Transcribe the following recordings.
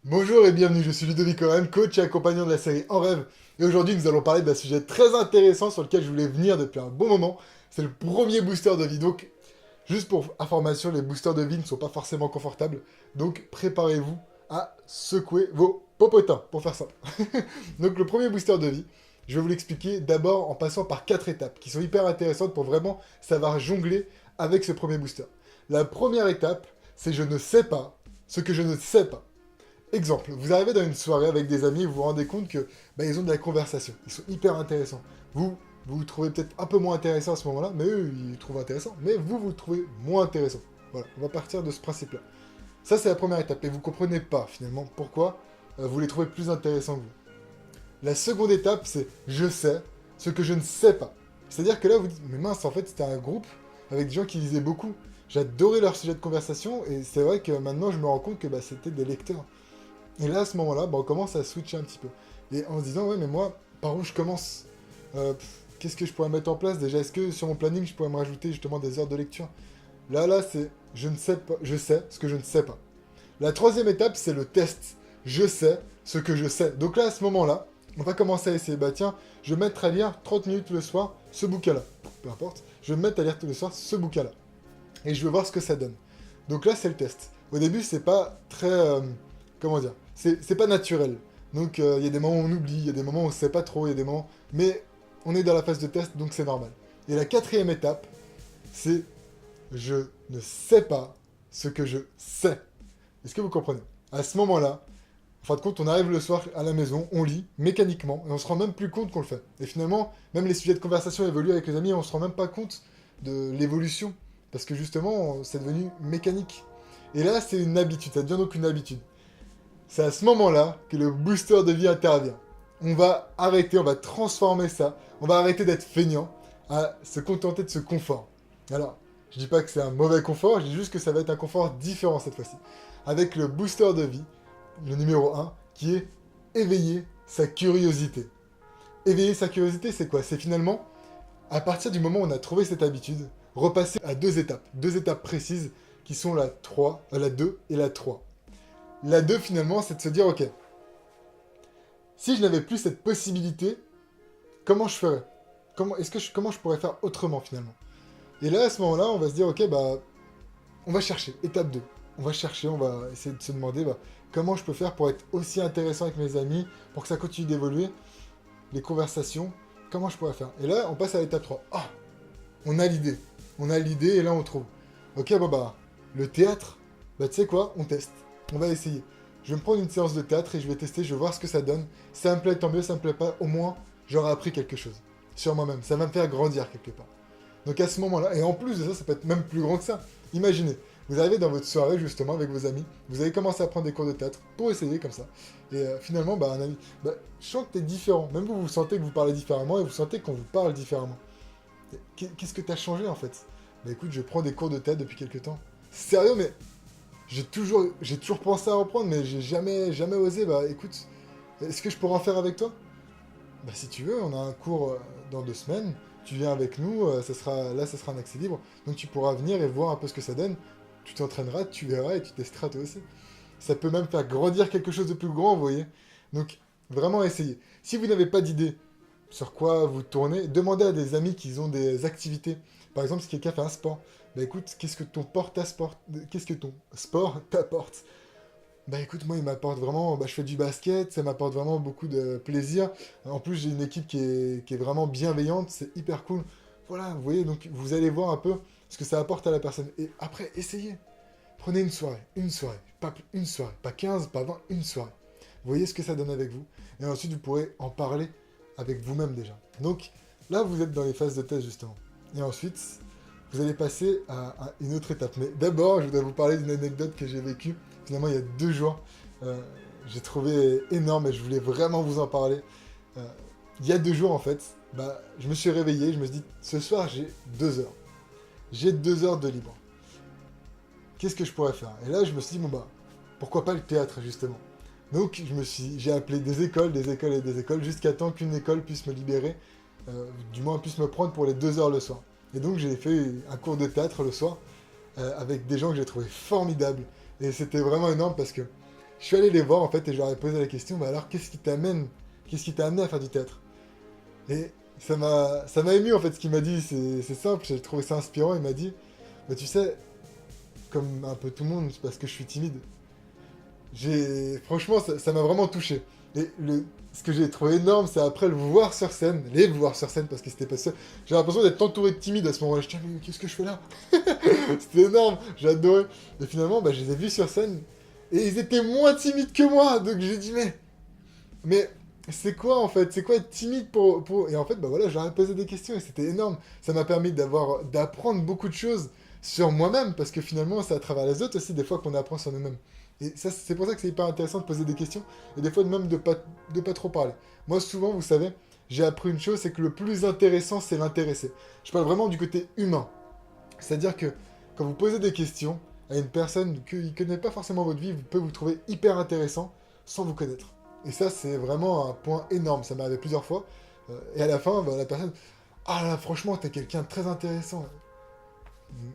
Bonjour et bienvenue, je suis Ludovic Oren, coach et accompagnant de la série En Rêve. Et aujourd'hui, nous allons parler d'un sujet très intéressant sur lequel je voulais venir depuis un bon moment. C'est le premier booster de vie. Donc, juste pour information, les boosters de vie ne sont pas forcément confortables. Donc, préparez-vous à secouer vos popotins, pour faire ça. Donc, le premier booster de vie, je vais vous l'expliquer d'abord en passant par 4 étapes qui sont hyper intéressantes pour vraiment savoir jongler avec ce premier booster. La première étape, c'est je ne sais pas ce que je ne sais pas. Exemple, vous arrivez dans une soirée avec des amis et vous vous rendez compte que ils ont de la conversation. Ils sont hyper intéressants. Vous trouvez peut-être un peu moins intéressant à ce moment-là, mais eux, ils le trouvent intéressant. Mais vous le trouvez moins intéressant. Voilà, on va partir de ce principe-là. Ça, c'est la première étape. Et vous comprenez pas, finalement, pourquoi vous les trouvez plus intéressants que vous. La seconde étape, c'est je sais ce que je ne sais pas. C'est-à-dire que là, vous dites, mais mince, en fait, c'était un groupe avec des gens qui lisaient beaucoup. J'adorais leur sujet de conversation, et c'est vrai que maintenant, je me rends compte que c'était des lecteurs. Et là, à ce moment-là, on commence à switcher un petit peu. Et en se disant, ouais, mais moi, par où je commence Qu'est-ce que je pourrais mettre en place déjà? Est-ce que sur mon planning, je pourrais me rajouter justement des heures de lecture? Là, c'est je ne sais pas, je sais ce que je ne sais pas. La troisième étape, c'est le test. Je sais ce que je sais. Donc là, à ce moment-là, on va commencer à essayer. Bah tiens, je vais mettre à lire 30 minutes le soir ce bouquin-là. Peu importe. Je vais me mettre à lire tous les soirs ce bouquin-là. Et je vais voir ce que ça donne. Donc là, c'est le test. Au début, c'est pas très... comment dire? C'est pas naturel. Donc il y a des moments où on oublie, il y a des moments où on sait pas trop, il y a des moments... Mais on est dans la phase de test, donc c'est normal. Et la quatrième étape, c'est je ne sais pas ce que je sais. Est-ce que vous comprenez? À ce moment-là, en fin de compte, on arrive le soir à la maison, on lit mécaniquement, et on se rend même plus compte qu'on le fait. Et finalement, même les sujets de conversation évoluent avec les amis, et on se rend même pas compte de l'évolution. Parce que justement, c'est devenu mécanique. Et là, c'est une habitude, ça devient donc une habitude. C'est à ce moment-là que le booster de vie intervient. On va arrêter, on va transformer ça, on va arrêter d'être feignant à se contenter de ce confort. Alors, je dis pas que c'est un mauvais confort, je dis juste que ça va être un confort différent cette fois-ci. Avec le booster de vie, le numéro un, qui est éveiller sa curiosité. Éveiller sa curiosité, c'est quoi? C'est finalement, à partir du moment où on a trouvé cette habitude, repasser à deux étapes précises qui sont la 3, la 2 et la 3. La 2 finalement, c'est de se dire, ok, si je n'avais plus cette possibilité, comment je ferais? Comment je pourrais faire autrement finalement? Et là, à ce moment-là, on va se dire, ok, on va chercher, étape 2. On va chercher, on va essayer de se demander, comment je peux faire pour être aussi intéressant avec mes amis, pour que ça continue d'évoluer, les conversations, comment je pourrais faire? Et là, on passe à l'étape 3. Ah, on a l'idée. On a l'idée et là, on trouve. Ok, le théâtre, tu sais quoi? On teste. On va essayer. Je vais me prendre une séance de théâtre et je vais tester, je vais voir ce que ça donne. Si ça me plaît, tant mieux, ça me plaît pas, au moins, j'aurai appris quelque chose sur moi-même. Ça va me faire grandir quelque part. Donc à ce moment-là, et en plus de ça, ça peut être même plus grand que ça. Imaginez, vous arrivez dans votre soirée justement avec vos amis, vous avez commencé à prendre des cours de théâtre pour essayer comme ça. Et finalement, un ami, je sens que t'es différent. Même vous, vous sentez que vous parlez différemment et vous sentez qu'on vous parle différemment. Qu'est-ce que t'as changé en fait? Écoute, je prends des cours de théâtre depuis quelques temps. Sérieux, mais j'ai toujours pensé à reprendre, mais j'ai jamais osé. Écoute, est-ce que je pourrais en faire avec toi? Si tu veux, on a un cours dans 2 semaines. Tu viens avec nous, ça sera un accès libre. Donc tu pourras venir et voir un peu ce que ça donne. Tu t'entraîneras, tu verras et tu testeras toi aussi. Ça peut même faire grandir quelque chose de plus grand, vous voyez. Donc vraiment essayez. Si vous n'avez pas d'idée sur quoi vous tournez, demandez à des amis qui ont des activités. Par exemple, si quelqu'un fait un sport, écoute, qu'est-ce que ton sport t'apporte? Écoute, moi il m'apporte vraiment, je fais du basket, ça m'apporte vraiment beaucoup de plaisir. En plus j'ai une équipe qui est vraiment bienveillante, c'est hyper cool. Voilà, vous voyez, donc vous allez voir un peu ce que ça apporte à la personne. Et après, essayez. Prenez une soirée, une soirée, pas 15, pas 20, une soirée. Voyez ce que ça donne avec vous. Et ensuite vous pourrez en parler avec vous-même déjà. Donc là vous êtes dans les phases de test justement. Et ensuite, vous allez passer à une autre étape. Mais d'abord, je voudrais vous parler d'une anecdote que j'ai vécue finalement il y a 2 jours. J'ai trouvé énorme et je voulais vraiment vous en parler. Il y a 2 jours en fait, je me suis réveillé, je me suis dit, ce soir j'ai 2 heures. J'ai 2 heures de libre. Qu'est-ce que je pourrais faire? Et là je me suis dit, pourquoi pas le théâtre justement. Donc j'ai appelé des écoles et des écoles jusqu'à temps qu'une école puisse me libérer, du moins puisse me prendre pour les 2 heures le soir. Et donc j'ai fait un cours de théâtre le soir avec des gens que j'ai trouvé formidables. Et c'était vraiment énorme parce que je suis allé les voir en fait et je leur ai posé la question, bah alors qu'est-ce qui t'a amené à faire du théâtre? Et ça m'a ému en fait ce qu'il m'a dit, c'est simple, j'ai trouvé ça inspirant, il m'a dit, bah tu sais, comme un peu tout le monde, c'est parce que je suis timide. Franchement, ça m'a vraiment touché. Et ce que j'ai trouvé énorme, c'est après le voir sur scène, les voir sur scène, parce que c'était pas seul. J'ai l'impression d'être entouré de timides à ce moment-là. Je dis, mais qu'est-ce que je fais là? C'était énorme, j'ai adoré. Et finalement, bah, je les ai vus sur scène, et ils étaient moins timides que moi. Donc j'ai dit, mais c'est quoi en fait? C'est quoi être timide pour... Et en fait, bah voilà, j'aurais posé des questions et c'était énorme. Ça m'a permis d'apprendre beaucoup de choses sur moi-même, parce que finalement, c'est à travers les autres aussi, des fois, qu'on apprend sur nous-mêmes. Et ça, c'est pour ça que c'est hyper intéressant de poser des questions, et des fois même de pas trop parler. Moi, souvent, vous savez, j'ai appris une chose, c'est que le plus intéressant, c'est l'intéressé. Je parle vraiment du côté humain. C'est-à-dire que quand vous posez des questions à une personne qui ne connaît pas forcément votre vie, vous pouvez vous trouver hyper intéressant sans vous connaître. Et ça, c'est vraiment un point énorme. Ça m'est arrivé plusieurs fois. Et à la fin, bah, la personne... Ah là, franchement, t'es quelqu'un de très intéressant.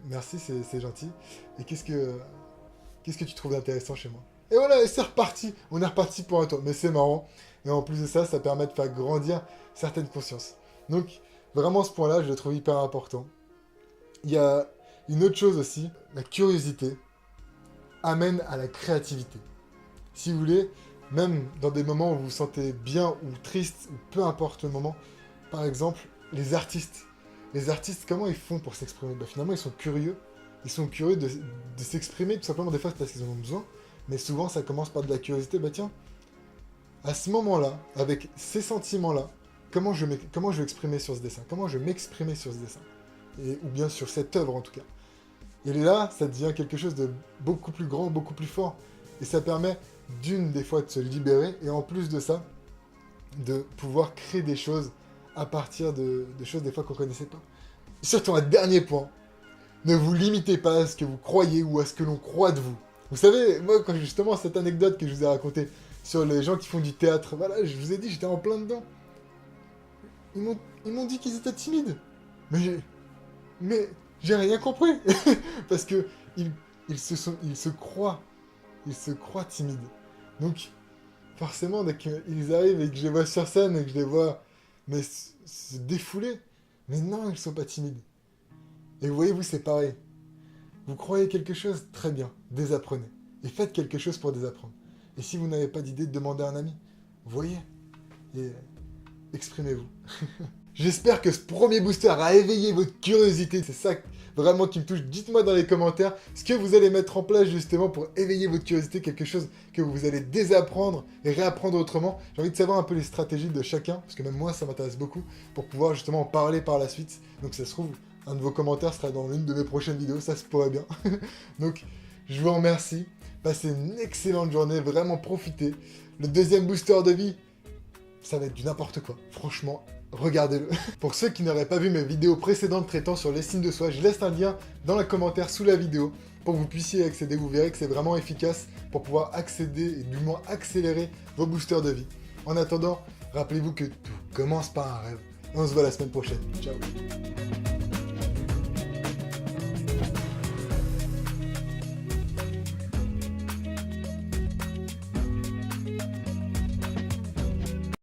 Merci, c'est gentil. Et qu'est-ce que tu trouves d'intéressant chez moi? Et voilà, et c'est reparti. On est reparti pour un tour. Mais c'est marrant. Et en plus de ça, ça permet de faire grandir certaines consciences. Donc, vraiment, ce point-là, je le trouve hyper important. Il y a une autre chose aussi. La curiosité amène à la créativité. Si vous voulez, même dans des moments où vous vous sentez bien ou triste, ou peu importe le moment, par exemple, les artistes. Les artistes, comment ils font pour s'exprimer? Bah, finalement, ils sont curieux. Ils sont curieux de s'exprimer, tout simplement, des fois, c'est parce qu'ils en ont besoin. Mais souvent, ça commence par de la curiosité. Bah tiens, à ce moment-là, avec ces sentiments-là, comment je vais exprimer sur ce dessin? Comment je vais m'exprimer sur ce dessin? Ou bien sur cette œuvre, en tout cas. Et là, ça devient quelque chose de beaucoup plus grand, beaucoup plus fort. Et ça permet, des fois, de se libérer. Et en plus de ça, de pouvoir créer des choses à partir de choses, des fois, qu'on ne connaissait pas. Et surtout, un dernier point. Ne vous limitez pas à ce que vous croyez ou à ce que l'on croit de vous. Vous savez, moi, quand justement, cette anecdote que je vous ai racontée sur les gens qui font du théâtre, voilà, je vous ai dit, j'étais en plein dedans. Ils m'ont dit qu'ils étaient timides. Mais j'ai rien compris. Parce que ils se croient timides. Donc, forcément, dès qu'ils arrivent et que je les vois sur scène et que je les vois se défouler, mais non, ils sont pas timides. Et vous voyez, vous, c'est pareil. Vous croyez quelque chose, très bien, désapprenez. Et faites quelque chose pour désapprendre. Et si vous n'avez pas d'idée, demandez à un ami. Voyez. Et exprimez-vous. J'espère que ce premier booster a éveillé votre curiosité. C'est ça vraiment qui me touche. Dites-moi dans les commentaires ce que vous allez mettre en place justement pour éveiller votre curiosité, quelque chose que vous allez désapprendre et réapprendre autrement. J'ai envie de savoir un peu les stratégies de chacun, parce que même moi ça m'intéresse beaucoup, pour pouvoir justement en parler par la suite. Donc ça se trouve, un de vos commentaires sera dans l'une de mes prochaines vidéos, ça se pourrait bien. Donc je vous remercie. Passez une excellente journée, vraiment profitez. Le deuxième booster de vie, ça va être du n'importe quoi. Franchement, regardez-le. Pour ceux qui n'auraient pas vu mes vidéos précédentes traitant sur l'estime de soi, je laisse un lien dans les commentaires sous la vidéo pour que vous puissiez accéder. Vous verrez que c'est vraiment efficace pour pouvoir accéder et du moins accélérer vos boosters de vie. En attendant, rappelez-vous que tout commence par un rêve. On se voit la semaine prochaine. Ciao.